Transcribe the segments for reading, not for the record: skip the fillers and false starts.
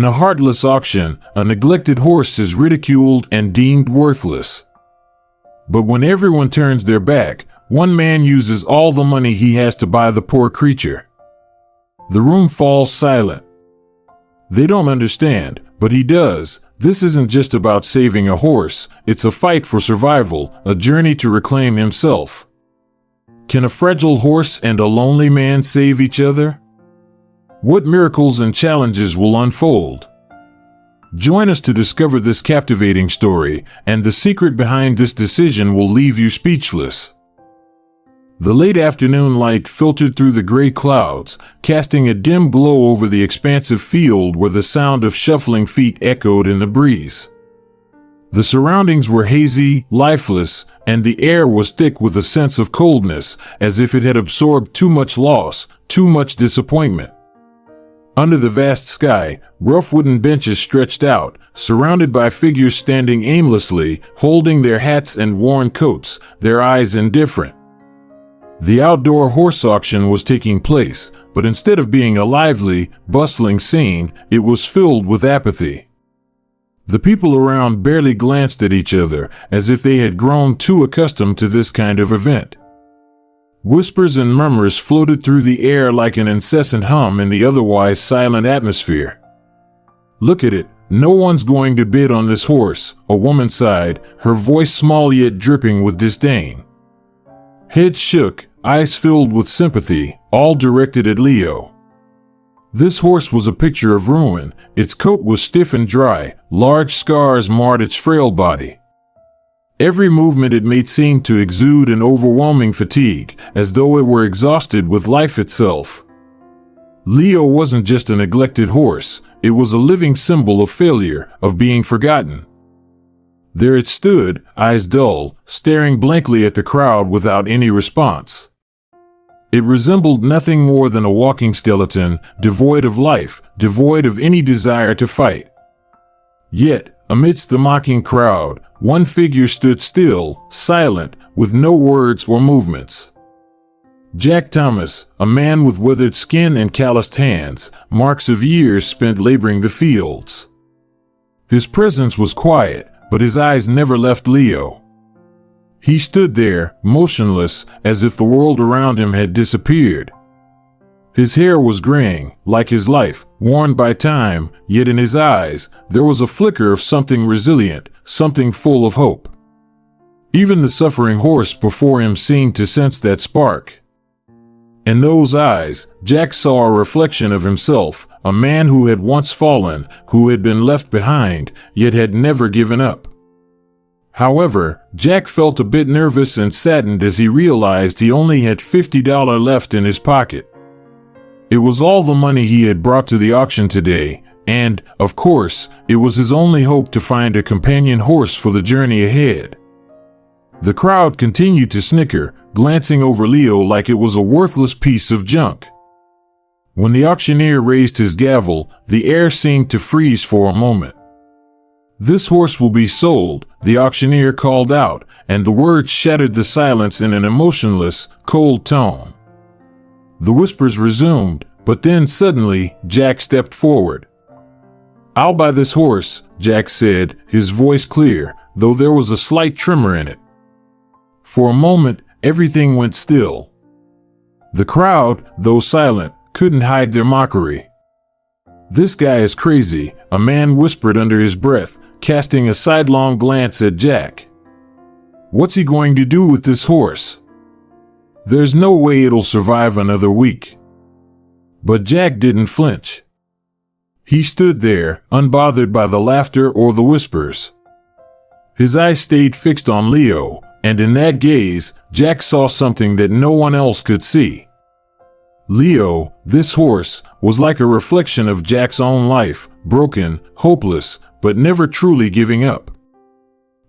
In a heartless auction, a neglected horse is ridiculed and deemed worthless. But when everyone turns their back, one man uses all the money he has to buy the poor creature. The room falls silent. They don't understand, but he does. This isn't just about saving a horse, it's a fight for survival, a journey to reclaim himself. Can a fragile horse and a lonely man save each other? What miracles and challenges will unfold? Join us to discover this captivating story, and the secret behind this decision will leave you speechless. The late afternoon light filtered through the gray clouds, casting a dim glow over the expansive field where the sound of shuffling feet echoed in the breeze. The surroundings were hazy, lifeless, and the air was thick with a sense of coldness, as if it had absorbed too much loss, too much disappointment. Under the vast sky, rough wooden benches stretched out, surrounded by figures standing aimlessly, holding their hats and worn coats, their eyes indifferent. The outdoor horse auction was taking place, but instead of being a lively, bustling scene, it was filled with apathy. The people around barely glanced at each other, as if they had grown too accustomed to this kind of event. Whispers and murmurs floated through the air like an incessant hum in the otherwise silent atmosphere. "Look at it, no one's going to bid on this horse," a woman sighed, her voice small yet dripping with disdain. Heads shook, eyes filled with sympathy, all directed at Leo. This horse was a picture of ruin. Its coat was stiff and dry, large scars marred its frail body. Every movement it made seemed to exude an overwhelming fatigue, as though it were exhausted with life itself. Leo wasn't just a neglected horse, it was a living symbol of failure, of being forgotten. There it stood, eyes dull, staring blankly at the crowd without any response. It resembled nothing more than a walking skeleton, devoid of life, devoid of any desire to fight. Yet, amidst the mocking crowd, one figure stood still, silent, with no words or movements. Jack Thomas, a man with withered skin and calloused hands, marks of years spent laboring the fields. His presence was quiet, but his eyes never left Leo. He stood there, motionless, as if the world around him had disappeared. His hair was graying, like his life, worn by time, yet in his eyes, there was a flicker of something resilient, something full of hope. Even the suffering horse before him seemed to sense that spark. In those eyes, Jack saw a reflection of himself, a man who had once fallen, who had been left behind, yet had never given up. However, Jack felt a bit nervous and saddened as he realized he only had $50 left in his pocket. It was all the money he had brought to the auction today, and, of course, it was his only hope to find a companion horse for the journey ahead. The crowd continued to snicker, glancing over Leo like it was a worthless piece of junk. When the auctioneer raised his gavel, the air seemed to freeze for a moment. "This horse will be sold," the auctioneer called out, and the words shattered the silence in an emotionless, cold tone. The whispers resumed, but then suddenly, Jack stepped forward. "I'll buy this horse," Jack said, his voice clear, though there was a slight tremor in it. For a moment, everything went still. The crowd, though silent, couldn't hide their mockery. "This guy is crazy," a man whispered under his breath, casting a sidelong glance at Jack. "What's he going to do with this horse? There's no way it'll survive another week." But Jack didn't flinch. He stood there, unbothered by the laughter or the whispers. His eyes stayed fixed on Leo, and in that gaze, Jack saw something that no one else could see. Leo, this horse, was like a reflection of Jack's own life, broken, hopeless, but never truly giving up.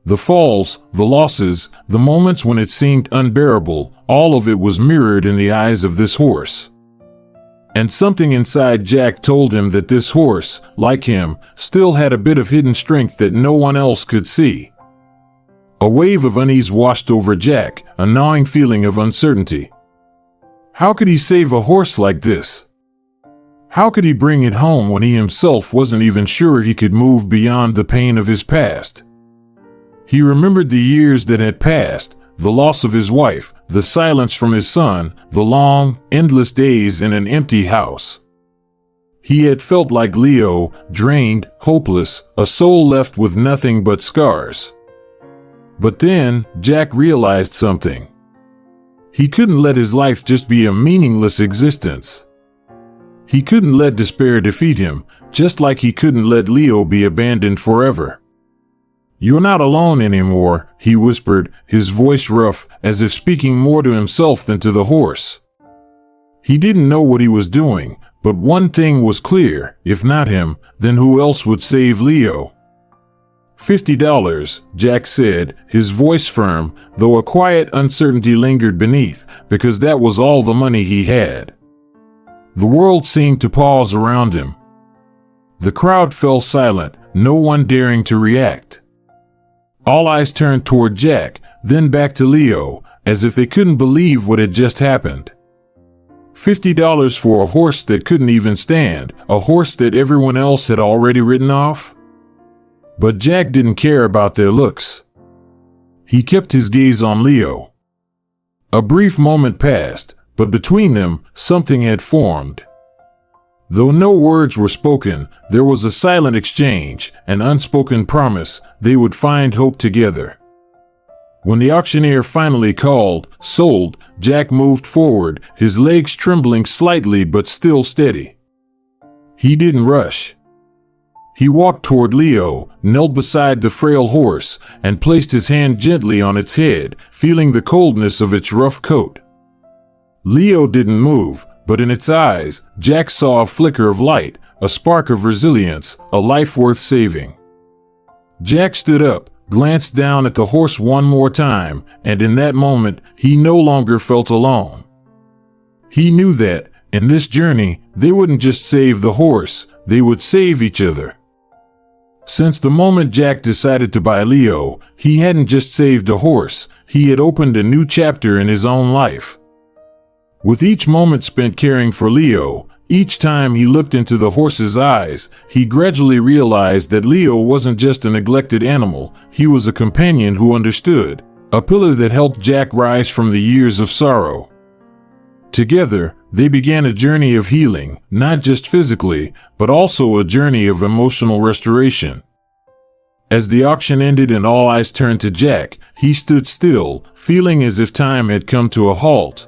The falls, the losses, the moments when it seemed unbearable, all of it was mirrored in the eyes of this horse. And something inside Jack told him that this horse, like him, still had a bit of hidden strength that no one else could see. A wave of unease washed over Jack, a gnawing feeling of uncertainty. How could he save a horse like this? How could he bring it home when he himself wasn't even sure he could move beyond the pain of his past? He remembered the years that had passed, the loss of his wife, the silence from his son, the long, endless days in an empty house. He had felt like Leo, drained, hopeless, a soul left with nothing but scars. But then, Jack realized something. He couldn't let his life just be a meaningless existence. He couldn't let despair defeat him, just like he couldn't let Leo be abandoned forever. "You're not alone anymore," he whispered, his voice rough, as if speaking more to himself than to the horse. He didn't know what he was doing, but one thing was clear: if not him, then who else would save Leo? $50, Jack said, his voice firm, though a quiet uncertainty lingered beneath, because that was all the money he had. The world seemed to pause around him. The crowd fell silent, no one daring to react. All eyes turned toward Jack, then back to Leo, as if they couldn't believe what had just happened. $50 for a horse that couldn't even stand, a horse that everyone else had already written off? But Jack didn't care about their looks. He kept his gaze on Leo. A brief moment passed, but between them, something had formed. Though no words were spoken, there was a silent exchange, an unspoken promise they would find hope together. When the auctioneer finally called, "Sold," Jack moved forward, his legs trembling slightly but still steady. He didn't rush. He walked toward Leo, knelt beside the frail horse, and placed his hand gently on its head, feeling the coldness of its rough coat. Leo didn't move, but in its eyes, Jack saw a flicker of light, a spark of resilience, a life worth saving. Jack stood up, glanced down at the horse one more time, and in that moment, he no longer felt alone. He knew that, in this journey, they wouldn't just save the horse, they would save each other. Since the moment Jack decided to buy Leo, he hadn't just saved a horse, he had opened a new chapter in his own life. With each moment spent caring for Leo, each time he looked into the horse's eyes, he gradually realized that Leo wasn't just a neglected animal, he was a companion who understood, a pillar that helped Jack rise from the years of sorrow. Together, they began a journey of healing, not just physically, but also a journey of emotional restoration. As the auction ended and all eyes turned to Jack, he stood still, feeling as if time had come to a halt.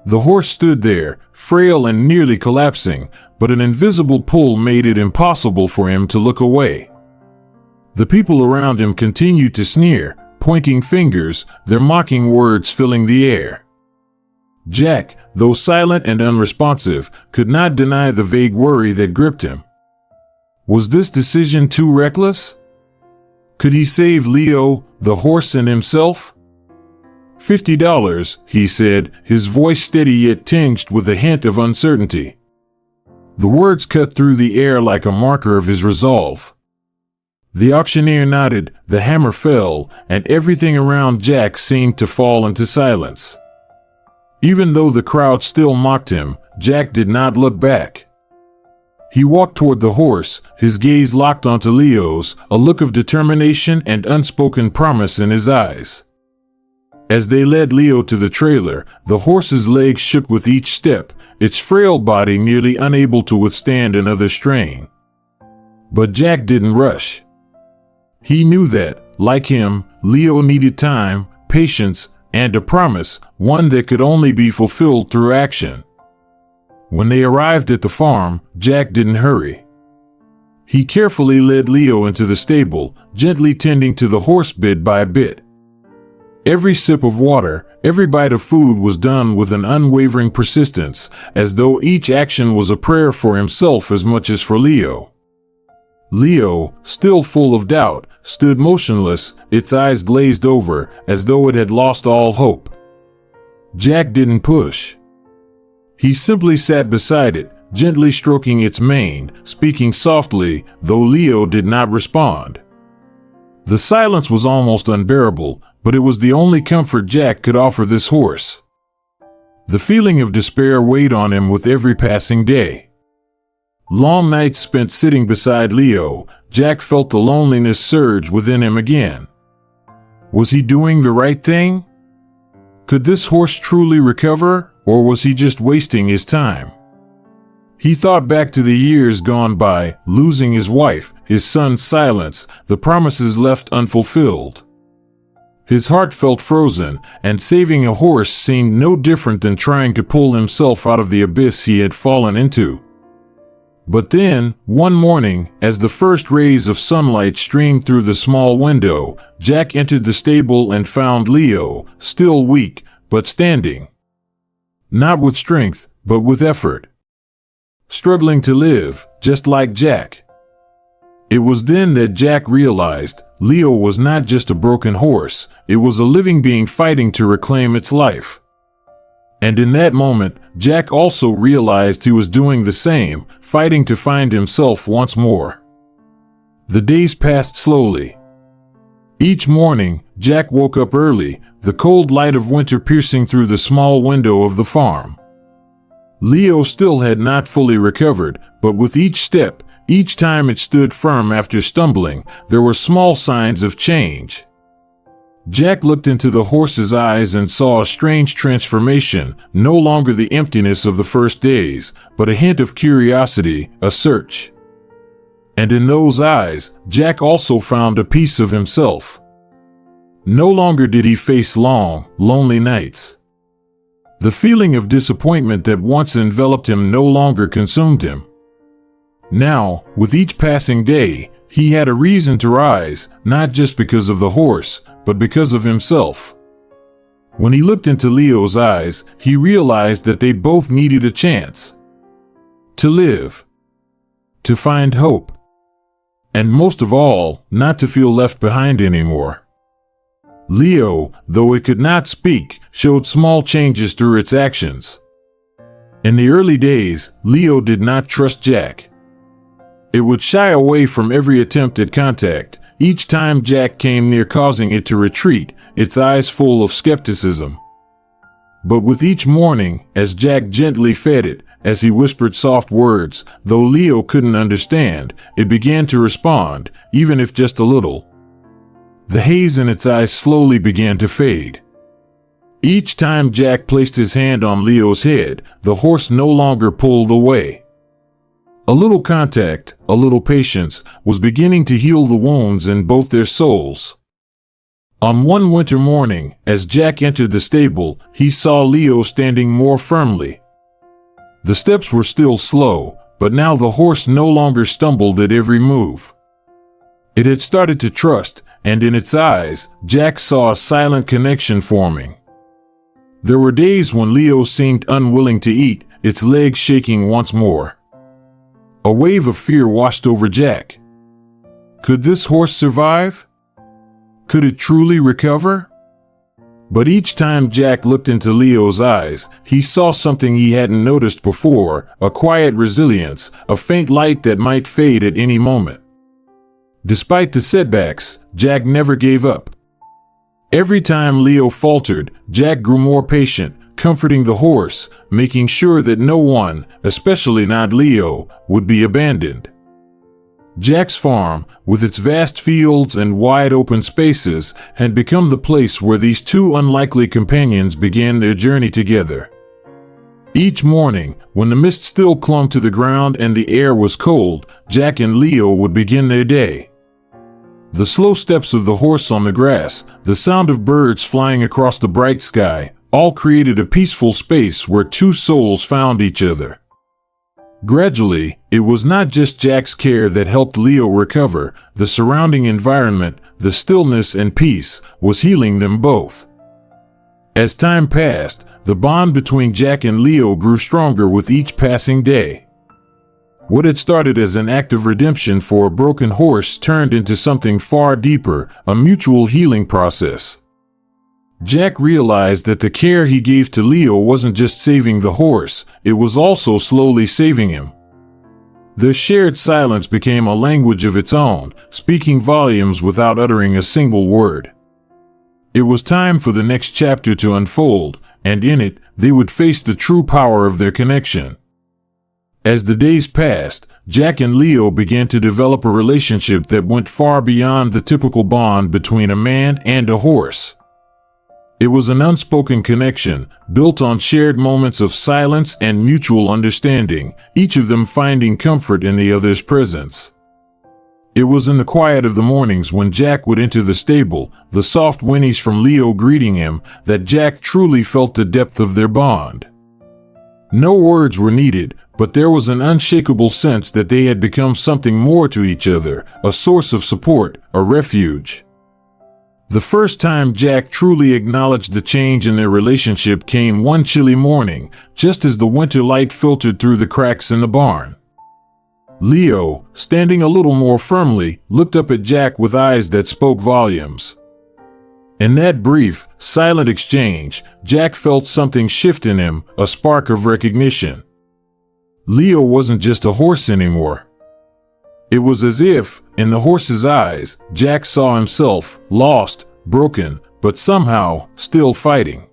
The horse stood there, frail and nearly collapsing, but an invisible pull made it impossible for him to look away. The people around him continued to sneer, pointing fingers, their mocking words filling the air. Jack, though silent and unresponsive, could not deny the vague worry that gripped him. Was this decision too reckless? Could he save Leo, the horse, and himself? $50, he said, his voice steady yet tinged with a hint of uncertainty. The words cut through the air like a marker of his resolve. The auctioneer nodded, the hammer fell, and everything around Jack seemed to fall into silence. Even though the crowd still mocked him, Jack did not look back. He walked toward the horse, his gaze locked onto Leo's, a look of determination and unspoken promise in his eyes. As they led Leo to the trailer, the horse's legs shook with each step, its frail body nearly unable to withstand another strain. But Jack didn't rush. He knew that, like him, Leo needed time, patience, and a promise, one that could only be fulfilled through action. When they arrived at the farm, Jack didn't hurry. He carefully led Leo into the stable, gently tending to the horse bit by bit. Every sip of water, every bite of food was done with an unwavering persistence, as though each action was a prayer for himself as much as for Leo. Leo, still full of doubt, stood motionless, its eyes glazed over, as though it had lost all hope. Jack didn't push. He simply sat beside it, gently stroking its mane, speaking softly, though Leo did not respond. The silence was almost unbearable, but it was the only comfort Jack could offer this horse. The feeling of despair weighed on him with every passing day. long nights spent sitting beside Leo, Jack felt the loneliness surge within him again. Was he doing the right thing? Could this horse truly recover, or was he just wasting his time? He thought back to the years gone by, losing his wife, his son's silence, the promises left unfulfilled. His heart felt frozen, and saving a horse seemed no different than trying to pull himself out of the abyss he had fallen into. But then, one morning, as the first rays of sunlight streamed through the small window, Jack entered the stable and found Leo, still weak, but standing. Not with strength, but with effort. Struggling to live, just like Jack. It was then that Jack realized Leo was not just a broken horse, it was a living being fighting to reclaim its life. And in that moment, Jack also realized he was doing the same, fighting to find himself once more. The days passed slowly. Each morning, Jack woke up early, the cold light of winter piercing through the small window of the farm. Leo still had not fully recovered, but with each step, each time it stood firm after stumbling, there were small signs of change. Jack looked into the horse's eyes and saw a strange transformation, no longer the emptiness of the first days, but a hint of curiosity, a search. And in those eyes, Jack also found a piece of himself. No longer did he face long, lonely nights. The feeling of disappointment that once enveloped him no longer consumed him. Now, with each passing day, he had a reason to rise, not just because of the horse, but because of himself. When he looked into Leo's eyes, he realized that they both needed a chance. To live. To find hope. And most of all, not to feel left behind anymore. Leo, though it could not speak, showed small changes through its actions. In the early days, Leo did not trust Jack. It would shy away from every attempt at contact, each time Jack came near causing it to retreat, its eyes full of skepticism. But with each morning, as Jack gently fed it, as he whispered soft words, though Leo couldn't understand, it began to respond, even if just a little. The haze in its eyes slowly began to fade. Each time Jack placed his hand on Leo's head, the horse no longer pulled away. A little contact, a little patience, was beginning to heal the wounds in both their souls. On one winter morning, as Jack entered the stable, he saw Leo standing more firmly. The steps were still slow, but now the horse no longer stumbled at every move. It had started to trust, and in its eyes, Jack saw a silent connection forming. There were days when Leo seemed unwilling to eat, its legs shaking once more. A wave of fear washed over Jack. Could this horse survive? Could it truly recover? But each time Jack looked into Leo's eyes, he saw something he hadn't noticed before, a quiet resilience, a faint light that might fade at any moment. Despite the setbacks, Jack never gave up. Every time Leo faltered, Jack grew more patient, comforting the horse, making sure that no one, especially not Leo, would be abandoned. Jack's farm, with its vast fields and wide open spaces, had become the place where these two unlikely companions began their journey together. Each morning, when the mist still clung to the ground and the air was cold, Jack and Leo would begin their day. The slow steps of the horse on the grass, the sound of birds flying across the bright sky, all created a peaceful space where two souls found each other. Gradually, it was not just Jack's care that helped Leo recover, the surrounding environment, the stillness and peace, was healing them both. As time passed, the bond between Jack and Leo grew stronger with each passing day. What had started as an act of redemption for a broken horse turned into something far deeper, a mutual healing process. Jack realized that the care he gave to Leo wasn't just saving the horse, it was also slowly saving him. Their shared silence became a language of its own, speaking volumes without uttering a single word. It was time for the next chapter to unfold, and in it, they would face the true power of their connection. As the days passed, Jack and Leo began to develop a relationship that went far beyond the typical bond between a man and a horse. It was an unspoken connection, built on shared moments of silence and mutual understanding, each of them finding comfort in the other's presence. It was in the quiet of the mornings when Jack would enter the stable, the soft whinnies from Leo greeting him, that Jack truly felt the depth of their bond. No words were needed, but there was an unshakable sense that they had become something more to each other, a source of support, a refuge. The first time Jack truly acknowledged the change in their relationship came one chilly morning, just as the winter light filtered through the cracks in the barn. Leo, standing a little more firmly, looked up at Jack with eyes that spoke volumes. In that brief, silent exchange, Jack felt something shift in him, a spark of recognition. Leo wasn't just a horse anymore. It was as if, in the horse's eyes, Jack saw himself, lost, broken, but somehow, still fighting.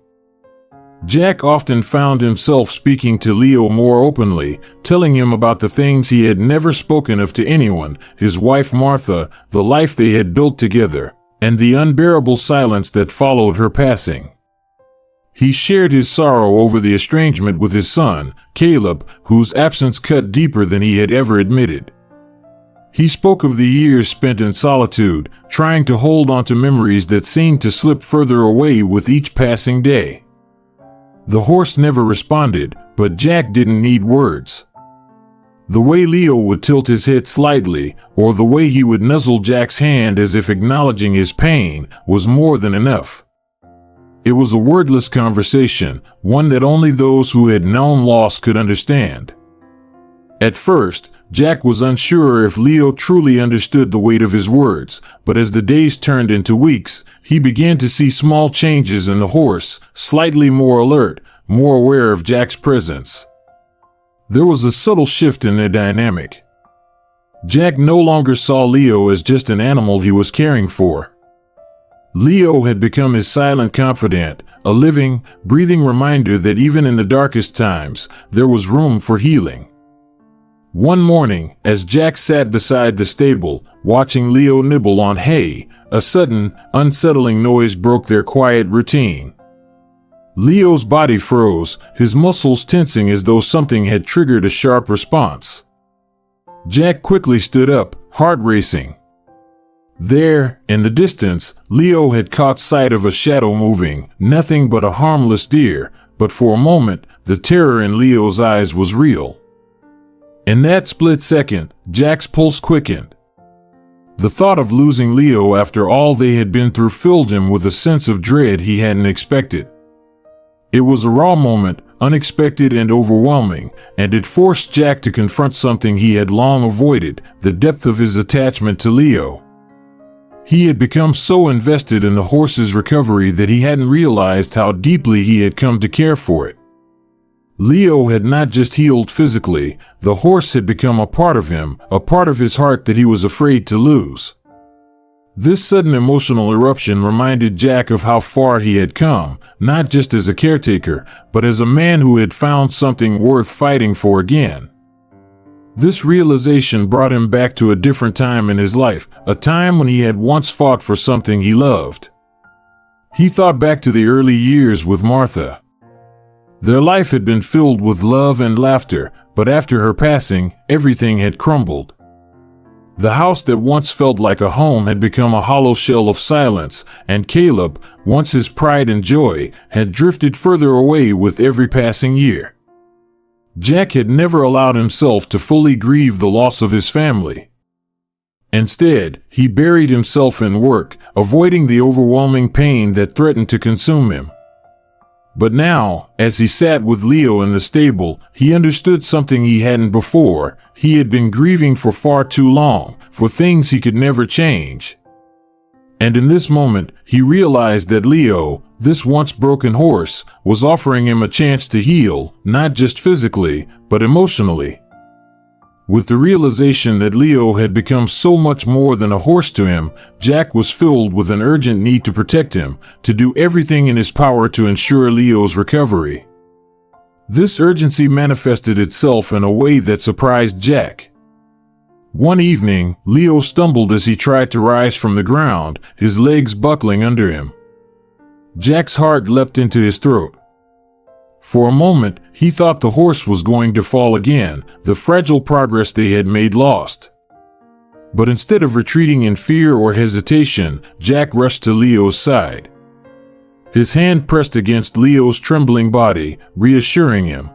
Jack often found himself speaking to Leo more openly, telling him about the things he had never spoken of to anyone, his wife Martha, the life they had built together, and the unbearable silence that followed her passing. He shared his sorrow over the estrangement with his son, Caleb, whose absence cut deeper than he had ever admitted. He spoke of the years spent in solitude, trying to hold on to memories that seemed to slip further away with each passing day. The horse never responded, but Jack didn't need words. The way Leo would tilt his head slightly, or the way he would nuzzle Jack's hand as if acknowledging his pain, was more than enough. It was a wordless conversation, one that only those who had known loss could understand. At first, Jack was unsure if Leo truly understood the weight of his words, but as the days turned into weeks, he began to see small changes in the horse, slightly more alert, more aware of Jack's presence. There was a subtle shift in their dynamic. Jack no longer saw Leo as just an animal he was caring for. Leo had become his silent confidant, a living, breathing reminder that even in the darkest times, there was room for healing. One morning, as Jack sat beside the stable, watching Leo nibble on hay, a sudden, unsettling noise broke their quiet routine. Leo's body froze, his muscles tensing as though something had triggered a sharp response. Jack quickly stood up, heart racing. There, in the distance, Leo had caught sight of a shadow moving, nothing but a harmless deer, but for a moment, the terror in Leo's eyes was real. In that split second, Jack's pulse quickened. The thought of losing Leo after all they had been through filled him with a sense of dread he hadn't expected. It was a raw moment, unexpected and overwhelming, and it forced Jack to confront something he had long avoided, the depth of his attachment to Leo. He had become so invested in the horse's recovery that he hadn't realized how deeply he had come to care for it. Leo had not just healed physically, the horse had become a part of him, a part of his heart that he was afraid to lose. This sudden emotional eruption reminded Jack of how far he had come, not just as a caretaker, but as a man who had found something worth fighting for again. This realization brought him back to a different time in his life, a time when he had once fought for something he loved. He thought back to the early years with Martha. Their life had been filled with love and laughter, but after her passing, everything had crumbled. The house that once felt like a home had become a hollow shell of silence, and Caleb, once his pride and joy, had drifted further away with every passing year. Jack had never allowed himself to fully grieve the loss of his family. Instead, he buried himself in work, avoiding the overwhelming pain that threatened to consume him. But now, as he sat with Leo in the stable, he understood something he hadn't before. He had been grieving for far too long, for things he could never change. And in this moment, he realized that Leo, this once broken horse, was offering him a chance to heal, not just physically, but emotionally. With the realization that Leo had become so much more than a horse to him, Jack was filled with an urgent need to protect him, to do everything in his power to ensure Leo's recovery. This urgency manifested itself in a way that surprised Jack. One evening, Leo stumbled as he tried to rise from the ground, his legs buckling under him. Jack's heart leapt into his throat. For a moment, he thought the horse was going to fall again, the fragile progress they had made lost. But instead of retreating in fear or hesitation, Jack rushed to Leo's side. His hand pressed against Leo's trembling body, reassuring him.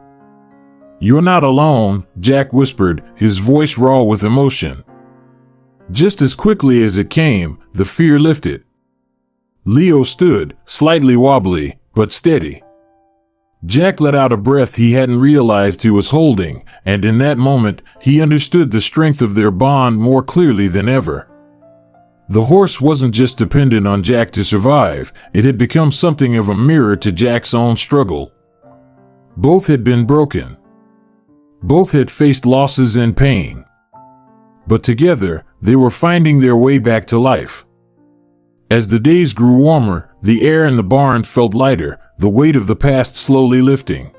"You're not alone," Jack whispered, his voice raw with emotion. Just as quickly as it came, the fear lifted. Leo stood, slightly wobbly, but steady. Jack let out a breath he hadn't realized he was holding, and in that moment, he understood the strength of their bond more clearly than ever. The horse wasn't just dependent on Jack to survive, it had become something of a mirror to Jack's own struggle. Both had been broken. Both had faced losses and pain. But together, they were finding their way back to life. As the days grew warmer, the air in the barn felt lighter, the weight of the past slowly lifting.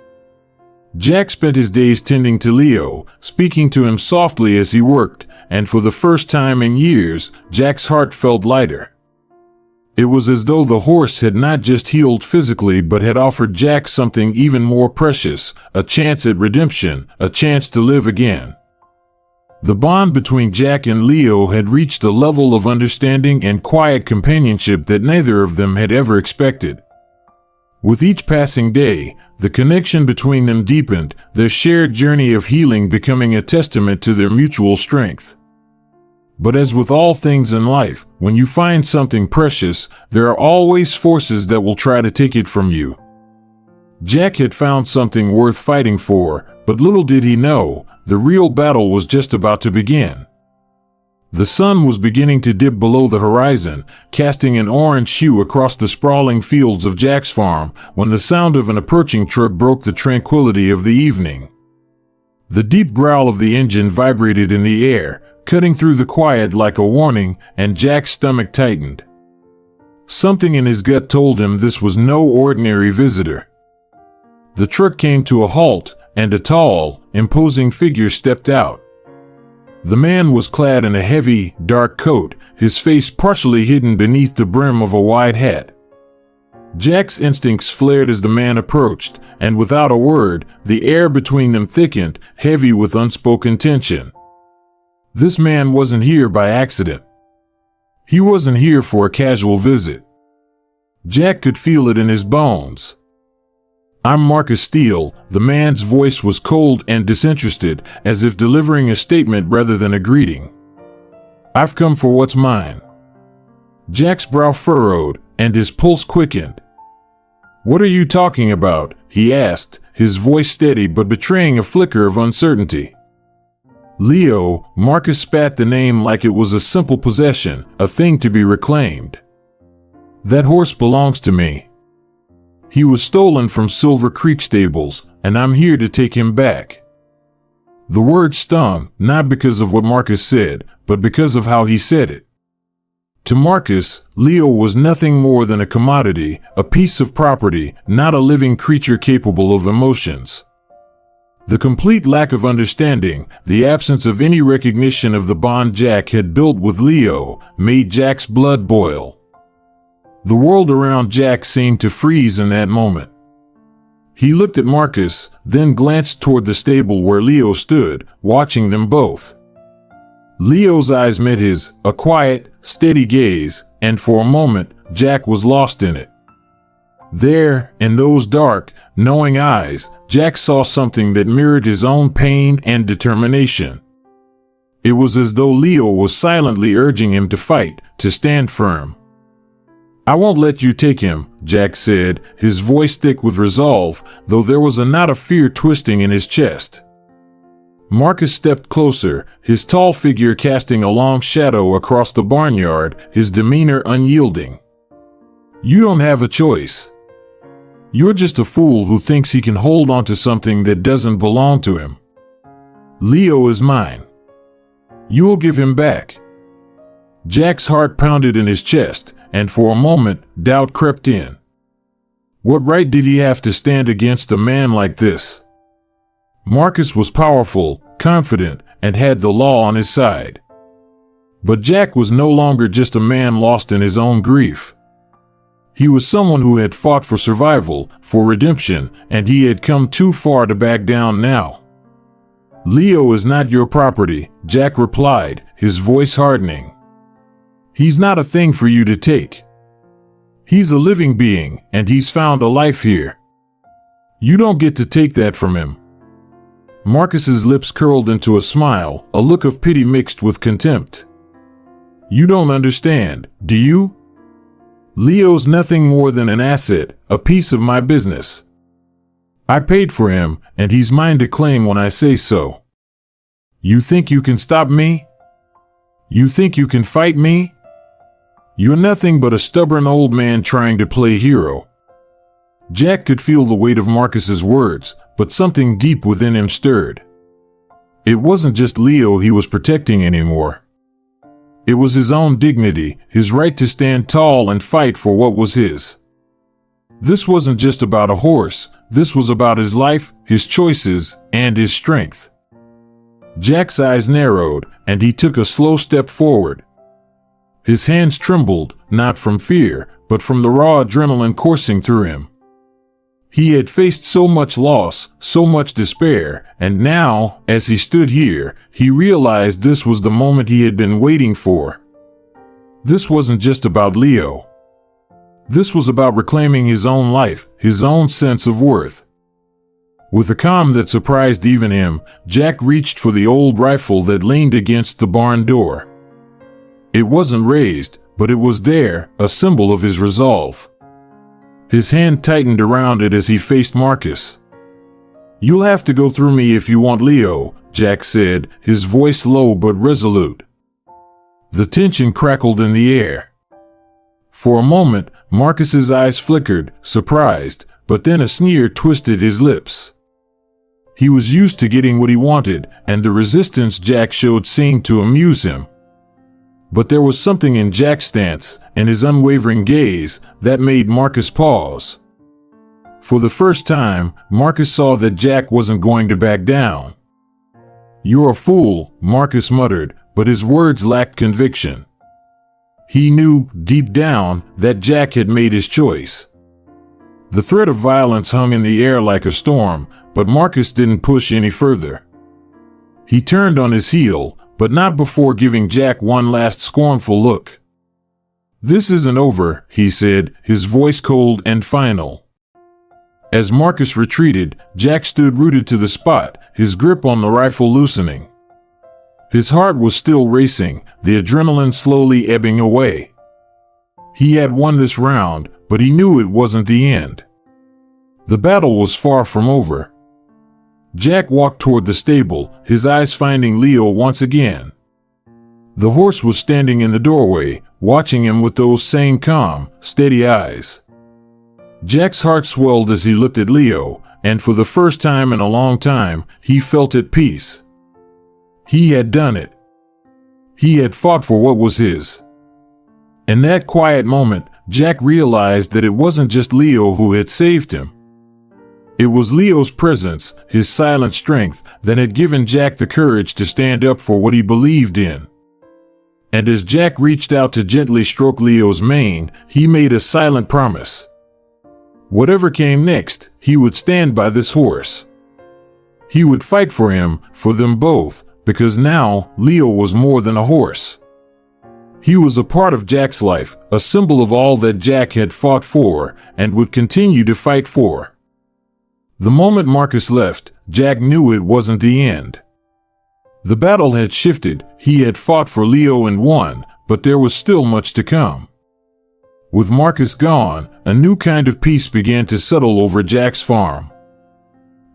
Jack spent his days tending to Leo, speaking to him softly as he worked, and for the first time in years, Jack's heart felt lighter. It was as though the horse had not just healed physically but had offered Jack something even more precious, a chance at redemption, a chance to live again. The bond between Jack and Leo had reached a level of understanding and quiet companionship that neither of them had ever expected. With each passing day, the connection between them deepened, their shared journey of healing becoming a testament to their mutual strength. But as with all things in life, when you find something precious, there are always forces that will try to take it from you. Jack had found something worth fighting for, but little did he know, the real battle was just about to begin. The sun was beginning to dip below the horizon, casting an orange hue across the sprawling fields of Jack's farm, when the sound of an approaching truck broke the tranquility of the evening. The deep growl of the engine vibrated in the air, cutting through the quiet like a warning, and Jack's stomach tightened. Something in his gut told him this was no ordinary visitor. The truck came to a halt, and a tall, imposing figure stepped out. The man was clad in a heavy, dark coat, his face partially hidden beneath the brim of a wide hat. Jack's instincts flared as the man approached, and without a word, the air between them thickened, heavy with unspoken tension. This man wasn't here by accident. He wasn't here for a casual visit. Jack could feel it in his bones. "I'm Marcus Steele." The man's voice was cold and disinterested, as if delivering a statement rather than a greeting. "I've come for what's mine." Jack's brow furrowed, and his pulse quickened. "What are you talking about?" he asked, his voice steady but betraying a flicker of uncertainty. "Leo," Marcus spat the name like it was a simple possession, a thing to be reclaimed. "That horse belongs to me. He was stolen from Silver Creek stables, and I'm here to take him back." The word stung, not because of what Marcus said, but because of how he said it. To Marcus, Leo was nothing more than a commodity, a piece of property, not a living creature capable of emotions. The complete lack of understanding, the absence of any recognition of the bond Jack had built with Leo, made Jack's blood boil. The world around Jack seemed to freeze in that moment. He looked at Marcus, then glanced toward the stable where Leo stood, watching them both. Leo's eyes met his, a quiet, steady gaze, and for a moment, Jack was lost in it. There, in those dark, knowing eyes, Jack saw something that mirrored his own pain and determination. It was as though Leo was silently urging him to fight, to stand firm. "I won't let you take him," Jack said, his voice thick with resolve, though there was a knot of fear twisting in his chest. Marcus stepped closer, his tall figure casting a long shadow across the barnyard, his demeanor unyielding. "You don't have a choice. You're just a fool who thinks he can hold on to something that doesn't belong to him. Leo is mine. You'll give him back." Jack's heart pounded in his chest, and for a moment, doubt crept in. What right did he have to stand against a man like this? Marcus was powerful, confident, and had the law on his side. But Jack was no longer just a man lost in his own grief. He was someone who had fought for survival, for redemption, and he had come too far to back down now. "Leo is not your property," Jack replied, his voice hardening. "He's not a thing for you to take. He's a living being, and he's found a life here. You don't get to take that from him." Marcus's lips curled into a smile, a look of pity mixed with contempt. "You don't understand, do you? Leo's nothing more than an asset, a piece of my business. I paid for him, and he's mine to claim when I say so. You think you can stop me? You think you can fight me? You're nothing but a stubborn old man trying to play hero." Jack could feel the weight of Marcus's words, but something deep within him stirred. It wasn't just Leo he was protecting anymore. It was his own dignity, his right to stand tall and fight for what was his. This wasn't just about a horse, this was about his life, his choices, and his strength. Jack's eyes narrowed, and he took a slow step forward. His hands trembled, not from fear, but from the raw adrenaline coursing through him. He had faced so much loss, so much despair, and now, as he stood here, he realized this was the moment he had been waiting for. This wasn't just about Leo. This was about reclaiming his own life, his own sense of worth. With a calm that surprised even him, Jack reached for the old rifle that leaned against the barn door. It wasn't raised, but it was there, a symbol of his resolve. His hand tightened around it as he faced Marcus. "You'll have to go through me if you want Leo," Jack said, his voice low but resolute. The tension crackled in the air. For a moment, Marcus's eyes flickered, surprised, but then a sneer twisted his lips. He was used to getting what he wanted, and the resistance Jack showed seemed to amuse him. But there was something in Jack's stance and his unwavering gaze that made Marcus pause. For the first time, Marcus saw that Jack wasn't going to back down. "You're a fool," Marcus muttered, but his words lacked conviction. He knew, deep down, that Jack had made his choice. The threat of violence hung in the air like a storm, but Marcus didn't push any further. He turned on his heel, but not before giving Jack one last scornful look. "This isn't over," he said, his voice cold and final. As Marcus retreated, Jack stood rooted to the spot, his grip on the rifle loosening. His heart was still racing, the adrenaline slowly ebbing away. He had won this round, but he knew it wasn't the end. The battle was far from over. Jack walked toward the stable, his eyes finding Leo once again. The horse was standing in the doorway, watching him with those same calm, steady eyes. Jack's heart swelled as he looked at Leo, and for the first time in a long time, he felt at peace. He had done it. He had fought for what was his. In that quiet moment, Jack realized that it wasn't just Leo who had saved him. It was Leo's presence, his silent strength, that had given Jack the courage to stand up for what he believed in. And as Jack reached out to gently stroke Leo's mane, he made a silent promise. Whatever came next, he would stand by this horse. He would fight for him, for them both, because now Leo was more than a horse. He was a part of Jack's life, a symbol of all that Jack had fought for and would continue to fight for. The moment Marcus left, Jack knew it wasn't the end. The battle had shifted, he had fought for Leo and won, but there was still much to come. With Marcus gone, a new kind of peace began to settle over Jack's farm.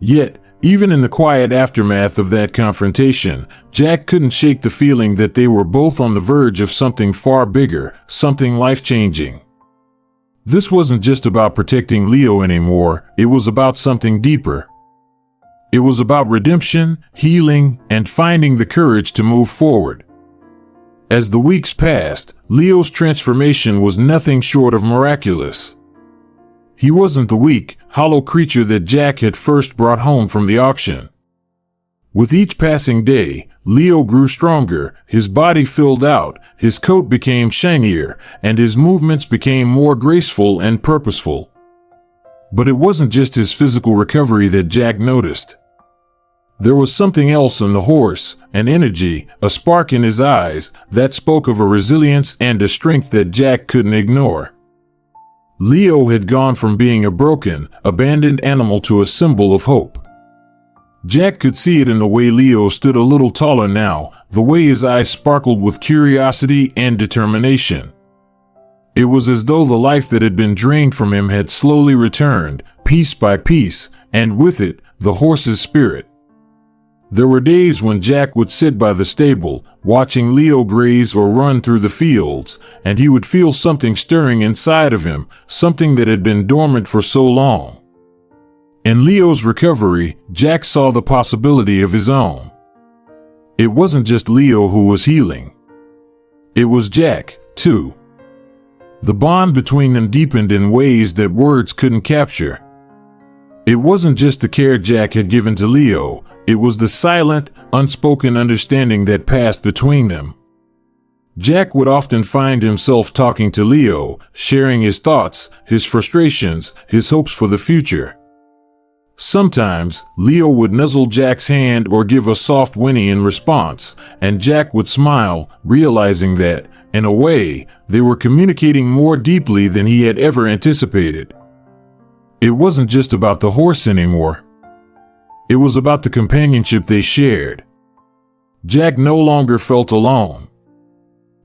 Yet, even in the quiet aftermath of that confrontation, Jack couldn't shake the feeling that they were both on the verge of something far bigger, something life-changing. This wasn't just about protecting Leo anymore, it was about something deeper. It was about redemption, healing, and finding the courage to move forward. As the weeks passed, Leo's transformation was nothing short of miraculous. He wasn't the weak, hollow creature that Jack had first brought home from the auction. With each passing day, Leo grew stronger, his body filled out, his coat became shinier, and his movements became more graceful and purposeful. But it wasn't just his physical recovery that Jack noticed. There was something else in the horse, an energy, a spark in his eyes, that spoke of a resilience and a strength that Jack couldn't ignore. Leo had gone from being a broken, abandoned animal to a symbol of hope. Jack could see it in the way Leo stood a little taller now, the way his eyes sparkled with curiosity and determination. It was as though the life that had been drained from him had slowly returned, piece by piece, and with it, the horse's spirit. There were days when Jack would sit by the stable, watching Leo graze or run through the fields, and he would feel something stirring inside of him, something that had been dormant for so long. In Leo's recovery, Jack saw the possibility of his own. It wasn't just Leo who was healing. It was Jack, too. The bond between them deepened in ways that words couldn't capture. It wasn't just the care Jack had given to Leo, it was the silent, unspoken understanding that passed between them. Jack would often find himself talking to Leo, sharing his thoughts, his frustrations, his hopes for the future. Sometimes, Leo would nuzzle Jack's hand or give a soft whinny in response, and Jack would smile, realizing that, in a way, they were communicating more deeply than he had ever anticipated. It wasn't just about the horse anymore. It was about the companionship they shared. Jack no longer felt alone.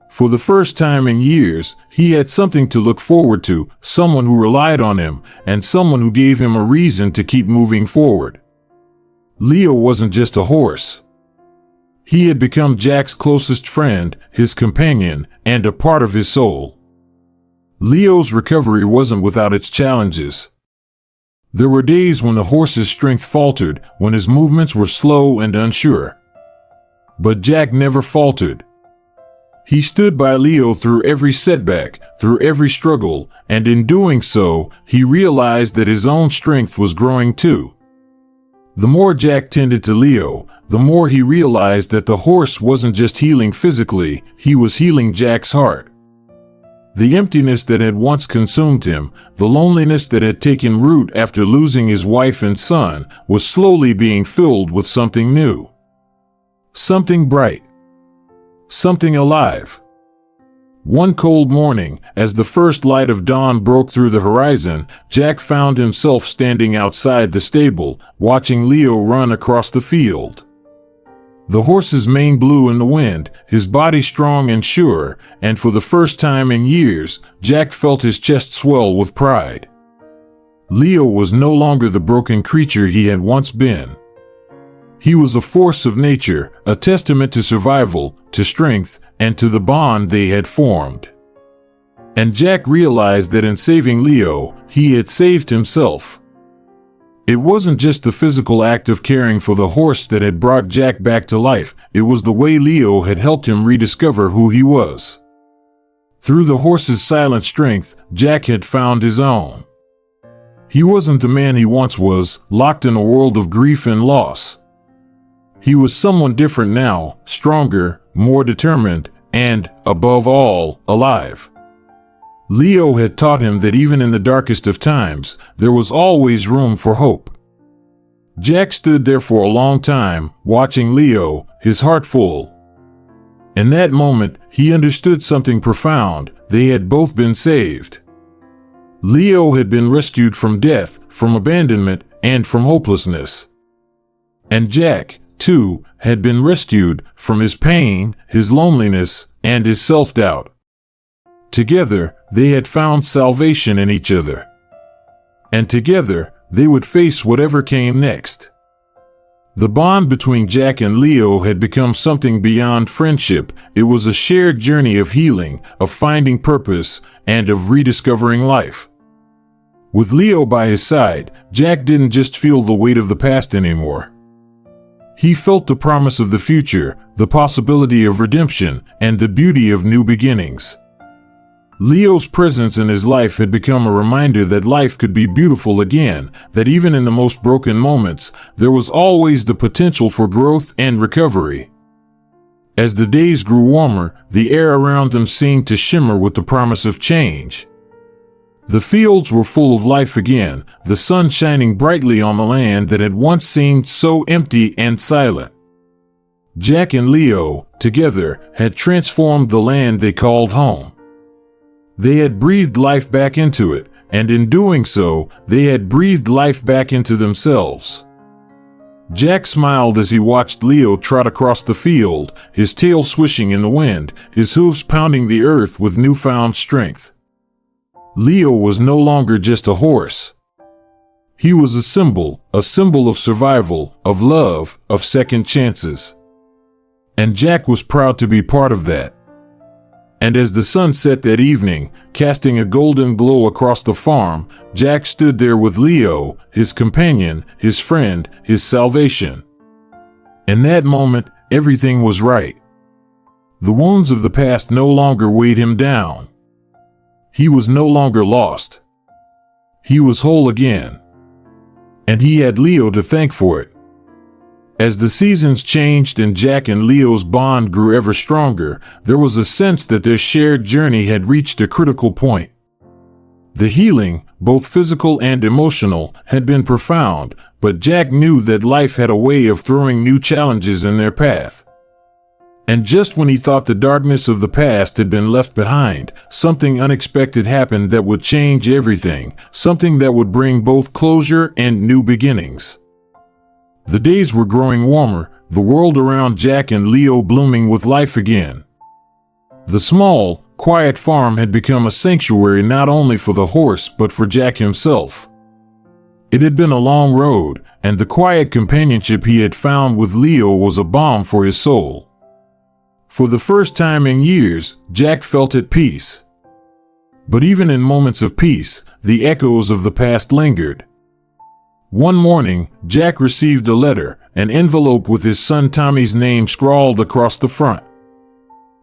For the first time in years, he had something to look forward to, someone who relied on him, and someone who gave him a reason to keep moving forward. Leo wasn't just a horse. He had become Jack's closest friend, his companion, and a part of his soul. Leo's recovery wasn't without its challenges. There were days when the horse's strength faltered, when his movements were slow and unsure. But Jack never faltered. He stood by Leo through every setback, through every struggle, and in doing so, he realized that his own strength was growing too. The more Jack tended to Leo, the more he realized that the horse wasn't just healing physically, he was healing Jack's heart. The emptiness that had once consumed him, the loneliness that had taken root after losing his wife and son, was slowly being filled with something new. Something bright. Something alive. One cold morning, as the first light of dawn broke through the horizon, Jack found himself standing outside the stable, watching Leo run across the field. The horse's mane blew in the wind, his body strong and sure, and for the first time in years, Jack felt his chest swell with pride. Leo was no longer the broken creature he had once been. He was a force of nature, a testament to survival, to strength, and to the bond they had formed. And Jack realized that in saving Leo, he had saved himself. It wasn't just the physical act of caring for the horse that had brought Jack back to life, it was the way Leo had helped him rediscover who he was. Through the horse's silent strength, Jack had found his own. He wasn't the man he once was, locked in a world of grief and loss. He was someone different now, stronger, more determined, and, above all, alive. Leo had taught him that even in the darkest of times, there was always room for hope. Jack stood there for a long time, watching Leo, his heart full. In that moment, he understood something profound: they had both been saved. Leo had been rescued from death, from abandonment, and from hopelessness. And Jack, too, had been rescued from his pain, his loneliness, and his self-doubt. Together, they had found salvation in each other. And together, they would face whatever came next. The bond between Jack and Leo had become something beyond friendship. It was a shared journey of healing, of finding purpose, and of rediscovering life. With Leo by his side, Jack didn't just feel the weight of the past anymore. He felt the promise of the future, the possibility of redemption, and the beauty of new beginnings. Leo's presence in his life had become a reminder that life could be beautiful again, that even in the most broken moments, there was always the potential for growth and recovery. As the days grew warmer, the air around them seemed to shimmer with the promise of change. The fields were full of life again, the sun shining brightly on the land that had once seemed so empty and silent. Jack and Leo, together, had transformed the land they called home. They had breathed life back into it, and in doing so, they had breathed life back into themselves. Jack smiled as he watched Leo trot across the field, his tail swishing in the wind, his hooves pounding the earth with newfound strength. Leo was no longer just a horse. He was a symbol of survival, of love, of second chances. And Jack was proud to be part of that. And as the sun set that evening, casting a golden glow across the farm, Jack stood there with Leo, his companion, his friend, his salvation. In that moment, everything was right. The wounds of the past no longer weighed him down. He was no longer lost. He was whole again. And he had Leo to thank for it. As the seasons changed and Jack and Leo's bond grew ever stronger, there was a sense that their shared journey had reached a critical point. The healing, both physical and emotional, had been profound, but Jack knew that life had a way of throwing new challenges in their path. And just when he thought the darkness of the past had been left behind, something unexpected happened that would change everything, something that would bring both closure and new beginnings. The days were growing warmer, the world around Jack and Leo blooming with life again. The small, quiet farm had become a sanctuary not only for the horse but for Jack himself. It had been a long road, and the quiet companionship he had found with Leo was a balm for his soul. For the first time in years, Jack felt at peace. But even in moments of peace, the echoes of the past lingered. One morning, Jack received a letter, an envelope with his son Tommy's name scrawled across the front.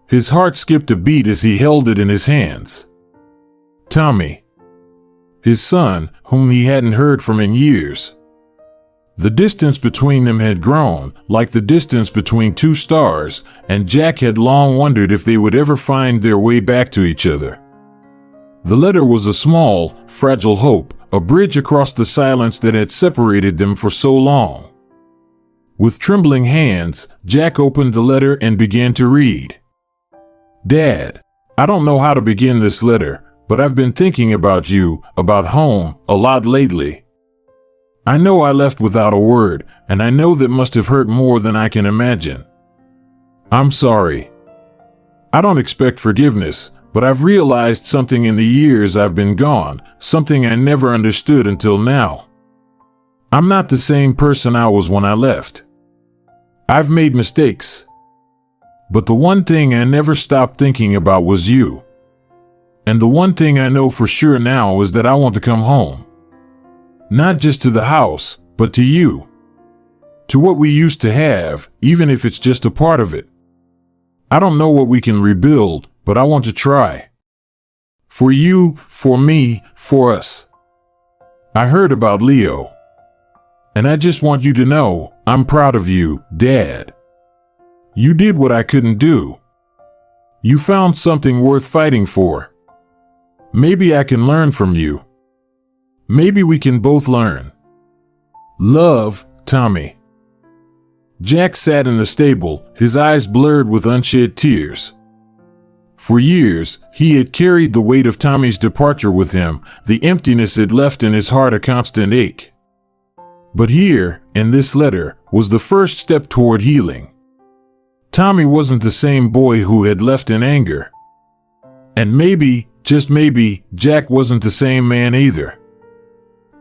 His heart skipped a beat as he held it in his hands. Tommy. His son, whom he hadn't heard from in years. The distance between them had grown, like the distance between two stars, and Jack had long wondered if they would ever find their way back to each other. The letter was a small, fragile hope, a bridge across the silence that had separated them for so long. With trembling hands, Jack opened the letter and began to read. Dad, I don't know how to begin this letter, but I've been thinking about you, about home, a lot lately. I know I left without a word, and I know that must have hurt more than I can imagine. I'm sorry. I don't expect forgiveness, but I've realized something in the years I've been gone, something I never understood until now. I'm not the same person I was when I left. I've made mistakes. But the one thing I never stopped thinking about was you. And the one thing I know for sure now is that I want to come home. Not just to the house, but to you. To what we used to have, even if it's just a part of it. I don't know what we can rebuild, but I want to try. For you, for me, for us. I heard about Leo. And I just want you to know, I'm proud of you, Dad. You did what I couldn't do. You found something worth fighting for. Maybe I can learn from you. Maybe we can both learn. Love, Tommy. Jack sat in the stable, his eyes blurred with unshed tears. For years, he had carried the weight of Tommy's departure with him, the emptiness it left in his heart a constant ache. But here, in this letter, was the first step toward healing. Tommy wasn't the same boy who had left in anger. And maybe, just maybe, Jack wasn't the same man either.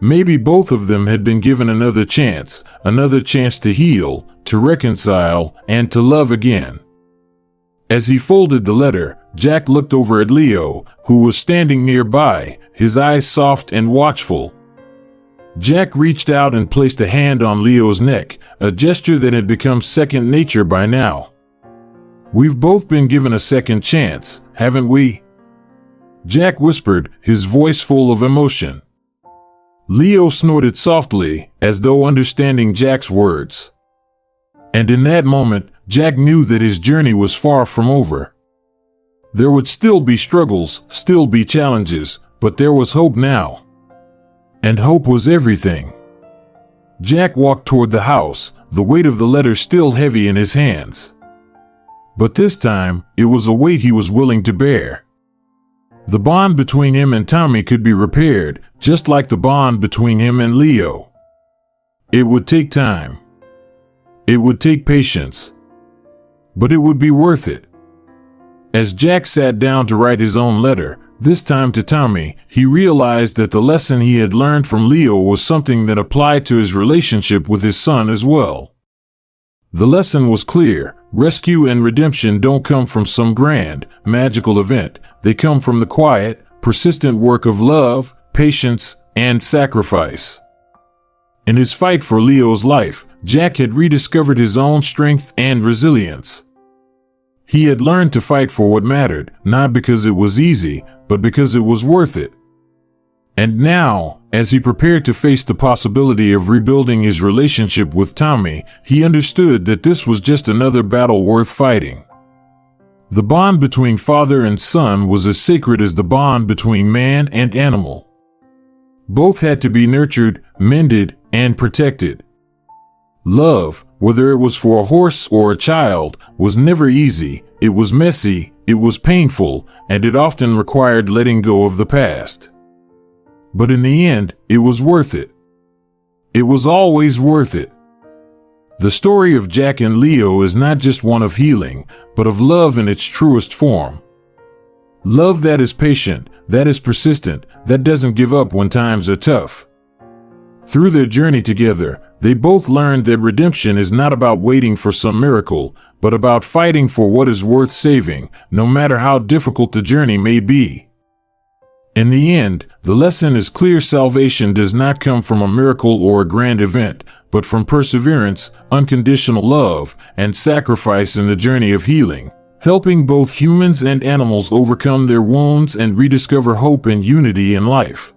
Maybe both of them had been given another chance to heal, to reconcile, and to love again. As he folded the letter, Jack looked over at Leo, who was standing nearby, his eyes soft and watchful. Jack reached out and placed a hand on Leo's neck, a gesture that had become second nature by now. We've both been given a second chance, haven't we? Jack whispered, his voice full of emotion. Leo snorted softly, as though understanding Jack's words. And in that moment, Jack knew that his journey was far from over. There would still be struggles, still be challenges, but there was hope now. And hope was everything. Jack walked toward the house, the weight of the letter still heavy in his hands. But this time, it was a weight he was willing to bear. The bond between him and Tommy could be repaired, just like the bond between him and Leo. It would take time. It would take patience. But it would be worth it. As Jack sat down to write his own letter, this time to Tommy, he realized that the lesson he had learned from Leo was something that applied to his relationship with his son as well. The lesson was clear: rescue and redemption don't come from some grand, magical event. They come from the quiet, persistent work of love, patience, and sacrifice. In his fight for Leo's life, Jack had rediscovered his own strength and resilience. He had learned to fight for what mattered, not because it was easy, but because it was worth it. And now, as he prepared to face the possibility of rebuilding his relationship with Tommy, he understood that this was just another battle worth fighting. The bond between father and son was as sacred as the bond between man and animal. Both had to be nurtured, mended, and protected. Love, whether it was for a horse or a child, was never easy. It was messy, it was painful, and it often required letting go of the past. But in the end, it was worth it. It was always worth it. The story of Jack and Leo is not just one of healing, but of love in its truest form. Love that is patient, that is persistent, that doesn't give up when times are tough. Through their journey together, they both learned that redemption is not about waiting for some miracle, but about fighting for what is worth saving, no matter how difficult the journey may be. In the end, the lesson is clear: salvation does not come from a miracle or a grand event, but from perseverance, unconditional love, and sacrifice in the journey of healing, helping both humans and animals overcome their wounds and rediscover hope and unity in life.